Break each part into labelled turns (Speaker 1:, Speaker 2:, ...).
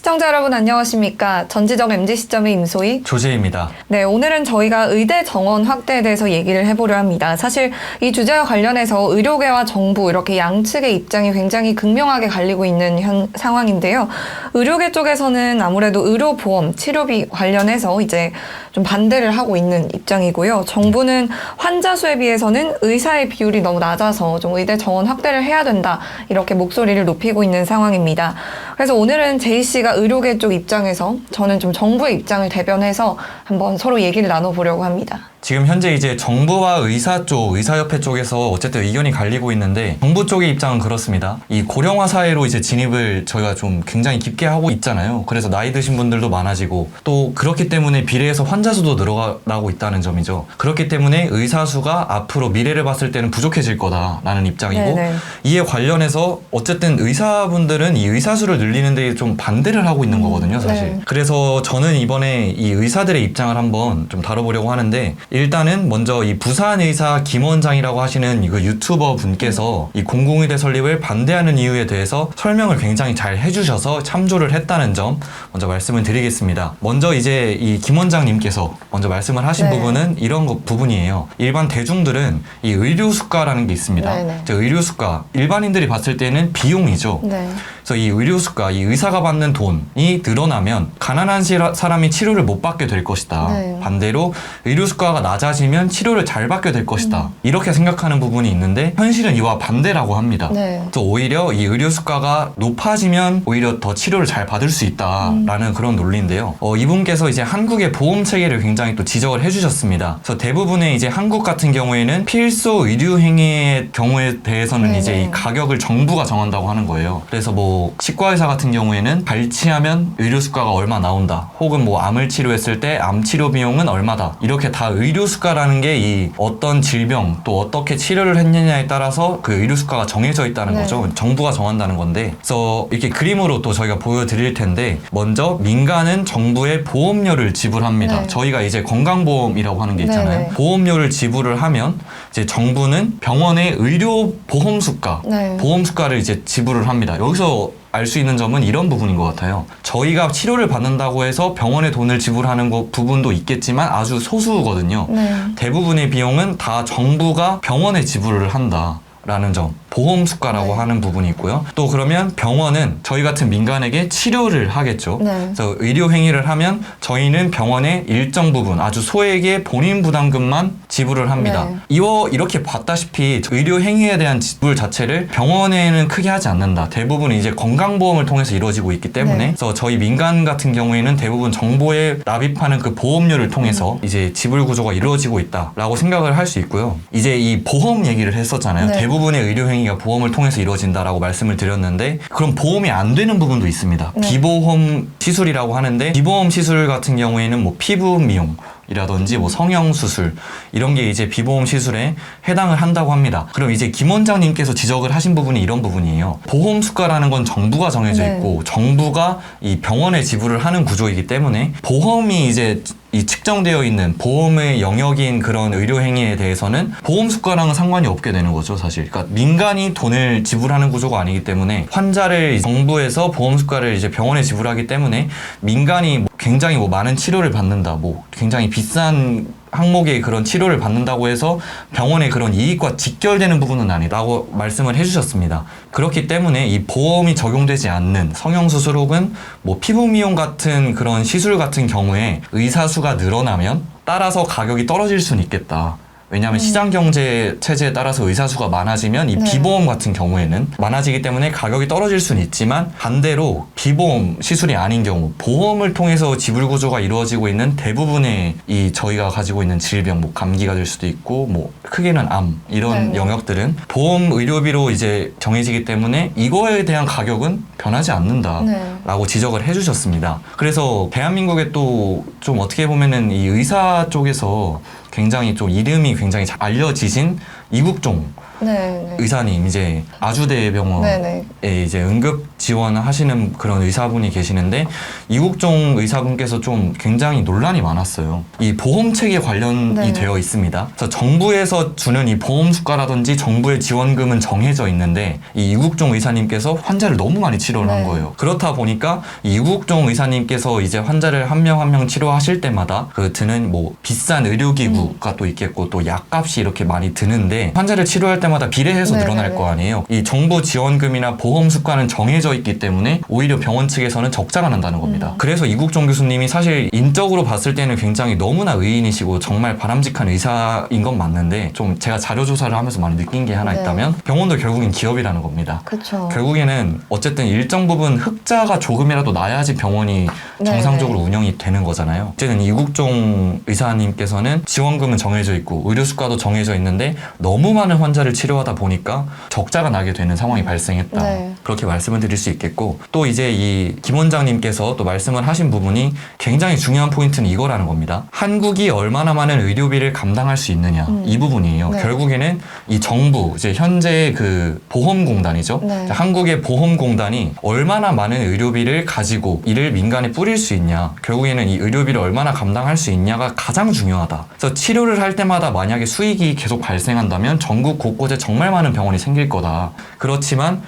Speaker 1: 시청자 여러분 안녕하십니까? 전지적 MZ 시점의 임소희,
Speaker 2: 조재입니다.
Speaker 1: 네, 오늘은 저희가 의대 정원 확대에 대해서 얘기를 해보려 합니다. 사실 이 주제와 관련해서 의료계와 정부 이렇게 양측의 입장이 굉장히 극명하게 갈리고 있는 상황인데요. 의료계 쪽에서는 아무래도 의료보험, 치료비 관련해서 이제 좀 반대를 하고 있는 입장이고요. 정부는 환자 수에 비해서는 의사의 비율이 너무 낮아서 좀 의대 정원 확대를 해야 된다, 이렇게 목소리를 높이고 있는 상황입니다. 그래서 오늘은 제이 씨가 의료계 쪽 입장에서, 저는 좀 정부의 입장을 대변해서 한번 서로 얘기를 나눠보려고 합니다.
Speaker 2: 지금 현재 이제 정부와 의사협회 쪽에서 어쨌든 의견이 갈리고 있는데, 정부 쪽의 입장은 그렇습니다. 이 고령화 사회로 이제 진입을 저희가 좀 굉장히 깊게 하고 있잖아요. 그래서 나이 드신 분들도 많아지고, 또 그렇기 때문에 비례해서 환자 수도 늘어나고 있다는 점이죠. 그렇기 때문에 의사 수가 앞으로 미래를 봤을 때는 부족해질 거다라는 입장이고,
Speaker 1: 네네.
Speaker 2: 이에 관련해서 어쨌든 의사분들은 이 의사 수를 늘리는 데 좀 반대를 하고 있는 거거든요, 사실.
Speaker 1: 네.
Speaker 2: 그래서 저는 이번에 이 의사들의 입장을 한번 좀 다뤄보려고 하는데, 일단은 먼저 이 부산의사 김원장이라고 하시는 이 유튜버 분께서 이 공공의대 설립을 반대하는 이유에 대해서 설명을 굉장히 잘 해주셔서 참조를 했다는 점 먼저 말씀을 드리겠습니다. 먼저 이제 이 김원장님께서 먼저 말씀을 하신 부분은 이런 부분이에요. 일반 대중들은 이 의료수가라는 게 있습니다. 의료수가, 일반인들이 봤을 때는 비용이죠.
Speaker 1: 네.
Speaker 2: 그래서 이 의료수가, 이 의사가 받는 돈이 늘어나면 가난한 사람이 치료를 못 받게 될 것이다.
Speaker 1: 네.
Speaker 2: 반대로 의료수가가 낮아지면 치료를 잘 받게 될 것이다. 이렇게 생각하는 부분이 있는데, 현실은 이와 반대라고 합니다.
Speaker 1: 네.
Speaker 2: 그래서 오히려 이 의료수가가 높아지면 오히려 더 치료를 잘 받을 수 있다라는 그런 논리인데요. 이분께서 이제 한국의 보험 체계를 굉장히 또 지적을 해주셨습니다. 그래서 대부분의 이제 한국 같은 경우에는 필수 의료 행위의 경우에 대해서는
Speaker 1: 네네.
Speaker 2: 이제 이 가격을 정부가 정한다고 하는 거예요. 그래서 뭐 치과의사 같은 경우에는 발치하면 의료수가가 얼마 나온다, 혹은 뭐 암을 치료했을 때 암 치료 비용은 얼마다, 이렇게 다 의료수가라는 게 이 어떤 질병 또 어떻게 치료를 했느냐에 따라서 그 의료수가가 정해져 있다는 거죠. 정부가 정한다는 건데, 그래서 이렇게 그림으로 또 저희가 보여드릴 텐데, 먼저 민간은 정부에 보험료를 지불합니다.
Speaker 1: 네.
Speaker 2: 저희가 이제 건강보험이라고 하는 게 있잖아요.
Speaker 1: 네네.
Speaker 2: 보험료를 지불을 하면 이제 정부는 병원의 의료보험수가, 보험수가를 이제 지불을 합니다. 여기서 알 수 있는 점은 이런 부분인 것 같아요. 저희가 치료를 받는다고 해서 병원에 돈을 지불하는 부분도 있겠지만 아주 소수거든요. 대부분의 비용은 다 정부가 병원에 지불을 한다 라는 점, 보험수가라고 하는 부분이 있고요. 또 그러면 병원은 저희 같은 민간에게 치료를 하겠죠. 그래서 의료행위를 하면 저희는 병원의 일정 부분, 아주 소액의 본인 부담금만 지불을 합니다. 이렇게 봤다시피 의료행위에 대한 지불 자체를 병원에는 크게 하지 않는다. 대부분 이제 건강보험을 통해서 이루어지고 있기 때문에, 그래서 저희 민간 같은 경우에는 대부분 정부에 납입하는 그 보험료를 통해서 이제 지불 구조가 이루어지고 있다라고 생각을 할 수 있고요. 이제 이 보험 얘기를 했었잖아요. 대부분의 의료행위가 보험을 통해서 이루어진다라고 말씀을 드렸는데, 그럼 보험이 안 되는 부분도 있습니다. 비보험 시술이라고 하는데, 비보험 시술 같은 경우에는 뭐 피부 미용 이라든지 뭐 성형수술, 이런 게 이제 비보험 시술에 해당을 한다고 합니다. 그럼 이제 김 원장님께서 지적을 하신 부분이 이런 부분이에요. 보험수가라는 건 정부가 정해져 있고, 정부가 이 병원에 지불을 하는 구조이기 때문에 보험이 이제 이 측정되어 있는 보험의 영역인 그런 의료행위에 대해서는 보험수가랑은 상관이 없게 되는 거죠, 사실. 그러니까 민간이 돈을 지불하는 구조가 아니기 때문에, 환자를 정부에서 보험수가를 이제 병원에 지불하기 때문에 민간이 굉장히 뭐 많은 치료를 받는다, 뭐 굉장히 비싼 항목의 그런 치료를 받는다고 해서 병원의 그런 이익과 직결되는 부분은 아니다고 말씀을 해주셨습니다. 그렇기 때문에 이 보험이 적용되지 않는 성형수술 혹은 뭐 피부 미용 같은 그런 시술 같은 경우에 의사 수가 늘어나면 따라서 가격이 떨어질 수는 있겠다. 왜냐하면 시장경제 체제에 따라서 의사 수가 많아지면 이 비보험 같은 경우에는 많아지기 때문에 가격이 떨어질 수는 있지만, 반대로 비보험 시술이 아닌 경우, 보험을 통해서 지불 구조가 이루어지고 있는 대부분의 이 저희가 가지고 있는 질병, 뭐 감기가 될 수도 있고 뭐 크게는 암, 이런 영역들은 보험 의료비로 이제 정해지기 때문에 이거에 대한 가격은 변하지 않는다라고 지적을 해주셨습니다. 그래서 대한민국에 또 좀 어떻게 보면은 이 의사 쪽에서 굉장히 좀 이름이 굉장히 잘 알려지신 이국종
Speaker 1: 네.
Speaker 2: 의사님 이제 아주대병원에 이제 응급 지원하시는 그런 의사분이 계시는데 이국종 의사분께서 좀 굉장히 논란이 많았어요. 이 보험 체계 관련이 되어 있습니다. 그래서 정부에서 주는 이 보험 수가라든지 정부의 지원금은 정해져 있는데 이 이국종 의사님께서 환자를 너무 많이 치료를 한 거예요. 그렇다 보니까 이 이국종 의사님께서 이제 환자를 한 명 한 명 치료하실 때마다 그 드는 뭐 비싼 의료기구가 또 있겠고 또 약값이 이렇게 많이 드는데 환자를 치료할 때마다 비례해서 늘어날 거 아니에요. 이 정부 지원금이나 보험 수가는 정해져 있기 때문에 오히려 병원 측에서는 적자가 난다는 겁니다. 그래서 이국종 교수님이 사실 인적으로 봤을 때는 굉장히 너무나 의인이시고 정말 바람직한 의사인 건 맞는데 좀 제가 자료 조사를 하면서 많이 느낀 게 하나 있다면 병원도 결국엔 기업이라는 겁니다.
Speaker 1: 그쵸.
Speaker 2: 결국에는 어쨌든 일정 부분 흑자가 조금이라도 나야지 병원이 정상적으로 운영이 되는 거잖아요. 어쨌든 이국종 의사님께서는 지원금은 정해져 있고 의료 수가도 정해져 있는데 너무 많은 환자를 치료하다 보니까 적자가 나게 되는 상황이 발생했다. 그렇게 말씀을 드릴 수 있겠고 또 이제 이 김 원장님께서 또 말씀을 하신 부분이 굉장히 중요한 포인트는 이거라는 겁니다. 한국이 얼마나 많은 의료비를 감당할 수 있느냐 이 부분이에요. 결국에는 이 정부 이제 현재 그 보험공단이죠. 한국의 보험공단이 얼마나 많은 의료비를 가지고 이를 민간에 뿌릴 수 있냐. 결국에는 이 의료비를 얼마나 감당할 수 있냐가 가장 중요하다. 그래서 치료를 할 때마다 만약에 수익이 계속 발생한다면 전국 곳곳에 정말 많은 병원이 생길 거다. 그렇지만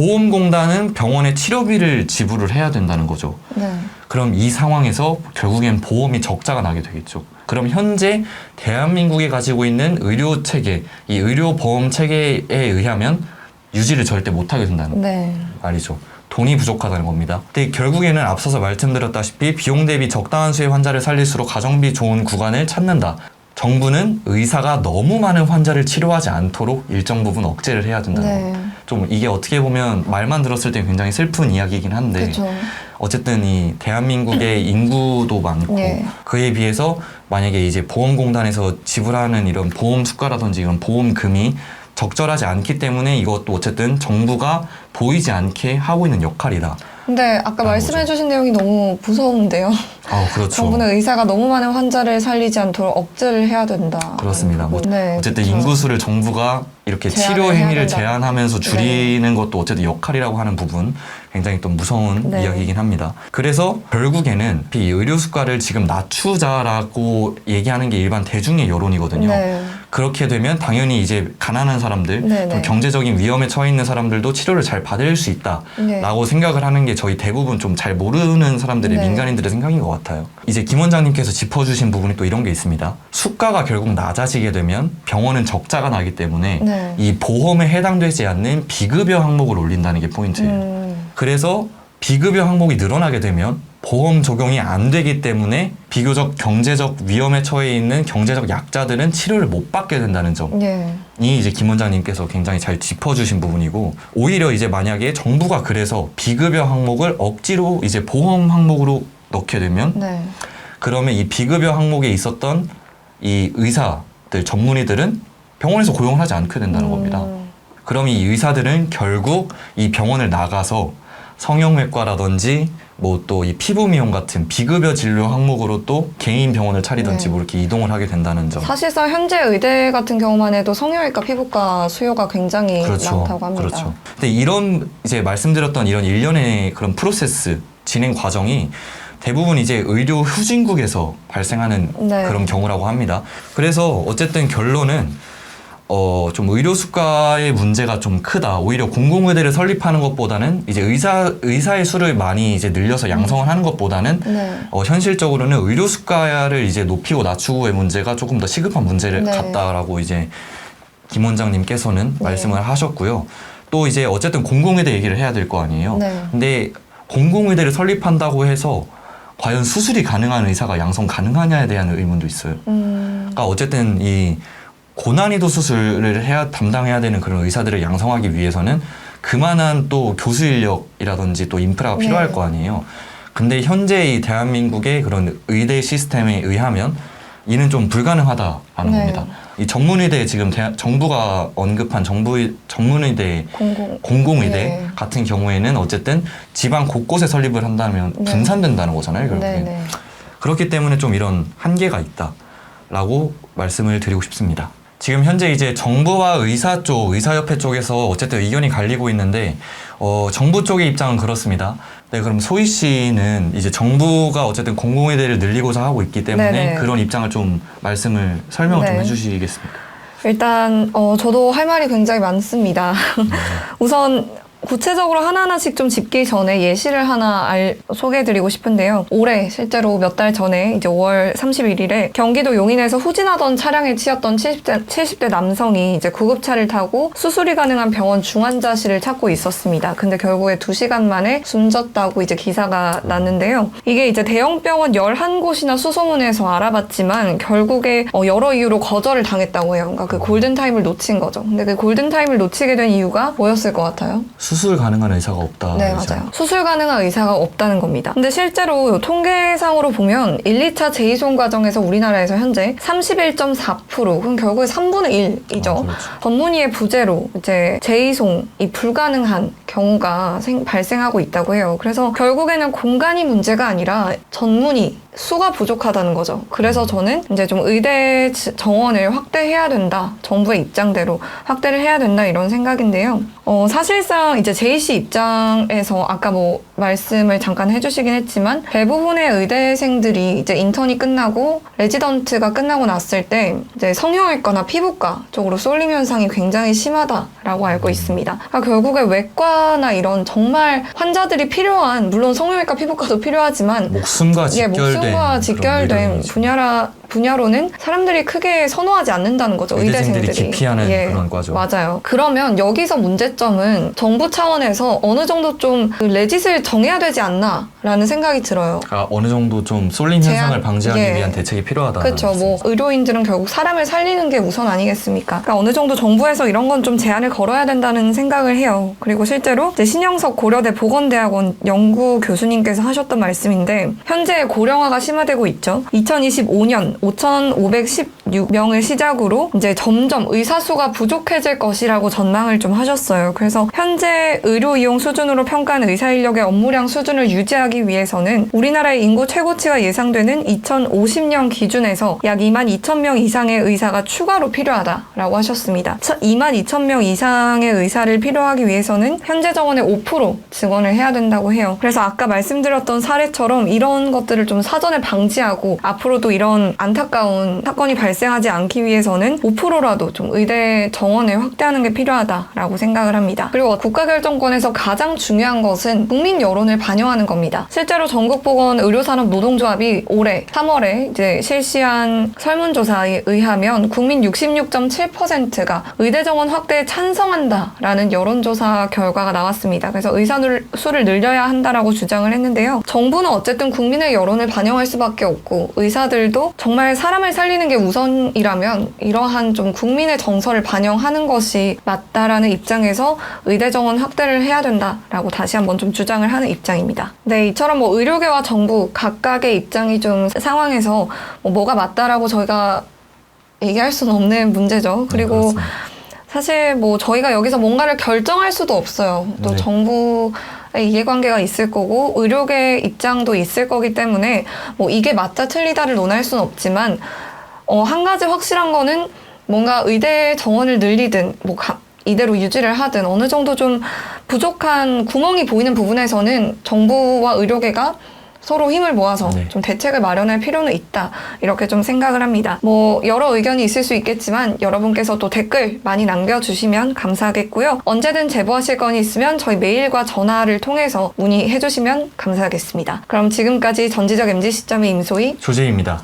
Speaker 2: 보험공단은 병원의 치료비를 지불을 해야 된다는 거죠. 그럼 이 상황에서 결국엔 보험이 적자가 나게 되겠죠. 그럼 현재 대한민국이 가지고 있는 의료 체계, 이 의료 보험 체계에 의하면 유지를 절대 못하게 된다는 말이죠. 돈이 부족하다는 겁니다. 근데 결국에는 앞서서 말씀드렸다시피 비용 대비 적당한 수의 환자를 살릴수록 가성비 좋은 구간을 찾는다. 정부는 의사가 너무 많은 환자를 치료하지 않도록 일정 부분 억제를 해야 된다는 거. 좀 이게 어떻게 보면 말만 들었을 때 굉장히 슬픈 이야기이긴 한데 어쨌든 이 대한민국의 인구도 많고 그에 비해서 만약에 이제 보험공단에서 지불하는 이런 보험 수가라든지 이런 보험금이 적절하지 않기 때문에 이것도 어쨌든 정부가 보이지 않게 하고 있는 역할이다.
Speaker 1: 근데 아까 말씀해주신 내용이 너무 무서운데요.
Speaker 2: 그렇죠.
Speaker 1: 정부는 의사가 너무 많은 환자를 살리지 않도록 억제를 해야 된다.
Speaker 2: 그렇습니다. 어쨌든 인구수를 정부가 이렇게 치료 행위를 제한하면서 줄이는 것도 어쨌든 역할이라고 하는 부분 굉장히 또 무서운 이야기이긴 합니다. 그래서 결국에는 이 의료 수가를 지금 낮추자라고 얘기하는 게 일반 대중의 여론이거든요. 그렇게 되면 당연히 이제 가난한 사람들, 또 경제적인 위험에 처해 있는 사람들도 치료를 잘 받을 수 있다라고 생각을 하는 게 저희 대부분 좀 잘 모르는 사람들의 민간인들의 생각인 것 같아요. 이제 김 원장님께서 짚어주신 부분이 또 이런 게 있습니다. 수가가 결국 낮아지게 되면 병원은 적자가 나기 때문에 이 보험에 해당되지 않는 비급여 항목을 올린다는 게 포인트예요. 그래서 비급여 항목이 늘어나게 되면 보험 적용이 안 되기 때문에 비교적 경제적 위험에 처해 있는 경제적 약자들은 치료를 못 받게 된다는 점이 이제 김 원장님께서 굉장히 잘 짚어주신 부분이고 오히려 이제 만약에 정부가 그래서 비급여 항목을 억지로 이제 보험 항목으로 넣게 되면 그러면 이 비급여 항목에 있었던 이 의사들 전문의들은 병원에서 고용을 하지 않게 된다는 겁니다. 그럼 이 의사들은 결국 이 병원을 나가서 성형외과라든지 뭐 또 이 피부 미용 같은 비급여 진료 항목으로 또 개인 병원을 차리든지 뭐 이렇게 이동을 하게 된다는 점.
Speaker 1: 사실상 현재 의대 같은 경우만 해도 성형외과, 피부과 수요가 굉장히 많다고 합니다.
Speaker 2: 근데 이런 이제 말씀드렸던 이런 일련의 그런 프로세스 진행 과정이 대부분 이제 의료 후진국에서 발생하는 그런 경우라고 합니다. 그래서 어쨌든 결론은 좀 의료 수가의 문제가 좀 크다. 오히려 공공의대를 설립하는 것보다는 이제 의사의 수를 많이 이제 늘려서 양성을 하는 것보다는 현실적으로는 의료 수가를 이제 높이고 낮추고의 문제가 조금 더 시급한 문제를 같다라고 이제 김 원장님께서는 말씀을 하셨고요. 또 이제 어쨌든 공공의대 얘기를 해야 될 거 아니에요. 근데 공공의대를 설립한다고 해서 과연 수술이 가능한 의사가 양성 가능하냐에 대한 의문도 있어요. 그러니까 어쨌든 이 고난이도 수술을 담당해야 되는 그런 의사들을 양성하기 위해서는 그만한 또 교수 인력이라든지 또 인프라가 필요할 거 아니에요. 근데 현재 이 대한민국의 그런 의대 시스템에 의하면 이는 좀 불가능하다라는 겁니다. 이 전문의대 지금 정부가 언급한 전문의대, 공공의대 같은 경우에는 어쨌든 지방 곳곳에 설립을 한다면 분산된다는 거잖아요, 결국에. 그렇기 때문에 좀 이런 한계가 있다라고 말씀을 드리고 싶습니다. 지금 현재 이제 정부와 의사협회 쪽에서 어쨌든 의견이 갈리고 있는데, 정부 쪽의 입장은 그렇습니다. 네, 그럼 소희 씨는 이제 정부가 어쨌든 공공의대를 늘리고자 하고 있기 때문에
Speaker 1: 네네.
Speaker 2: 그런 입장을 좀 설명을 좀
Speaker 1: 네.
Speaker 2: 해주시겠습니까?
Speaker 1: 일단 저도 할 말이 굉장히 많습니다. 우선 구체적으로 하나하나씩 좀 짚기 전에 예시를 하나 소개해드리고 싶은데요. 올해 실제로 몇 달 전에 이제 5월 31일에 경기도 용인에서 후진하던 차량에 치였던 70대 남성이 이제 구급차를 타고 수술이 가능한 병원 중환자실을 찾고 있었습니다. 근데 결국에 2시간 만에 숨졌다고 이제 기사가 났는데요. 이게 이제 대형 병원 11곳이나 수소문해서 알아봤지만 결국에 여러 이유로 거절을 당했다고 해요. 그러니까 그 골든타임을 놓친 거죠. 근데 그 골든타임을 놓치게 된 이유가 뭐였을 것 같아요?
Speaker 2: 수술 가능한 의사가 없다.
Speaker 1: 네, 맞아요. 수술 가능한 의사가 없다는 겁니다. 근데 실제로 통계상으로 보면 1, 2차 재이송 과정에서 우리나라에서 현재 31.4%, 그럼 결국에 3분의 1이죠.
Speaker 2: 그렇죠.
Speaker 1: 전문의의 부재로 이제 재이송이 불가능한 경우가 발생하고 있다고 해요. 그래서 결국에는 공간이 문제가 아니라 전문의 수가 부족하다는 거죠. 그래서 저는 이제 좀 의대 정원을 확대해야 된다. 정부의 입장대로 확대를 해야 된다 이런 생각인데요. 사실상 이제 제이 씨 입장에서 아까 뭐 말씀을 잠깐 해주시긴 했지만 대부분의 의대생들이 이제 인턴이 끝나고 레지던트가 끝나고 났을 때 이제 성형외과나 피부과 쪽으로 쏠림 현상이 굉장히 심하다라고 알고 있습니다. 그러니까 결국에 외과나 이런 정말 환자들이 필요한, 물론 성형외과 피부과도 필요하지만
Speaker 2: 목숨과
Speaker 1: 직결된 분야로는 사람들이 크게 선호하지 않는다는 거죠.
Speaker 2: 의대생들이
Speaker 1: 의대생들이
Speaker 2: 기피하는 그런 과죠.
Speaker 1: 맞아요. 그러면 여기서 문제점은 정부 차원에서 어느 정도 좀 레짓을 정해야 되지 않나라는 생각이 들어요.
Speaker 2: 어느 정도 좀 쏠림 현상을 방지하기 위한 대책이 필요하다.
Speaker 1: 그렇죠. 뭐 의료인들은 결국 사람을 살리는 게 우선 아니겠습니까? 그러니까 어느 정도 정부에서 이런 건 좀 제한을 걸어야 된다는 생각을 해요. 그리고 실제로 이제 신영석 고려대 보건대학원 연구 교수님께서 하셨던 말씀인데 현재 고령화가 심화되고 있죠. 2025년 5,516명을 시작으로 이제 점점 의사 수가 부족해질 것이라고 전망을 좀 하셨어요. 그래서 현재 의료 이용 수준으로 평가한 의사 인력의 업무량 수준을 유지하기 위해서는 우리나라의 인구 최고치가 예상되는 2050년 기준에서 약 22,000명 이상의 의사가 추가로 필요하다라고 하셨습니다. 22,000명 이상의 의사를 필요하기 위해서는 현재 정원의 5% 증원을 해야 된다고 해요. 그래서 아까 말씀드렸던 사례처럼 이런 것들을 좀 사전에 방지하고 앞으로도 이런 안타까운 사건이 발생하지 않기 위해서는 5%라도 좀 의대 정원을 확대하는 게 필요하다라고 생각을 합니다. 그리고 국가결정권에서 가장 중요한 것은 국민 여론을 반영하는 겁니다. 실제로 전국보건의료산업노동조합이 올해 3월에 이제 실시한 설문조사에 의하면 국민 66.7%가 의대 정원 확대에 찬성한다라는 여론조사 결과가 나왔습니다. 그래서 의사 수를 늘려야 한다라고 주장을 했는데요. 정부는 어쨌든 국민의 여론을 반영할 수밖에 없고 의사들도 정말 사람을 살리는 게 우선이라면 이러한 좀 국민의 정서를 반영하는 것이 맞다라는 입장에서 의대 정원 확대를 해야 된다라고 다시 한번 좀 주장을 하는 입장입니다. 네, 이처럼 뭐 의료계와 정부 각각의 입장이 좀 상황에서 뭐가 맞다라고 저희가 얘기할 수는 없는 문제죠. 그리고 사실 뭐 저희가 여기서 뭔가를 결정할 수도 없어요. 또 정부의 이해관계가 있을 거고 의료계 입장도 있을 거기 때문에 뭐 이게 맞다 틀리다를 논할 수는 없지만 한 가지 확실한 거는 뭔가 의대 정원을 늘리든 뭐 이대로 유지를 하든 어느 정도 좀 부족한 구멍이 보이는 부분에서는 정부와 의료계가 서로 힘을 모아서 좀 대책을 마련할 필요는 있다. 이렇게 좀 생각을 합니다. 뭐 여러 의견이 있을 수 있겠지만 여러분께서 또 댓글 많이 남겨주시면 감사하겠고요. 언제든 제보하실 건이 있으면 저희 메일과 전화를 통해서 문의해 주시면 감사하겠습니다. 그럼 지금까지 전지적 MZ 시점의 임소희
Speaker 2: 조재희입니다.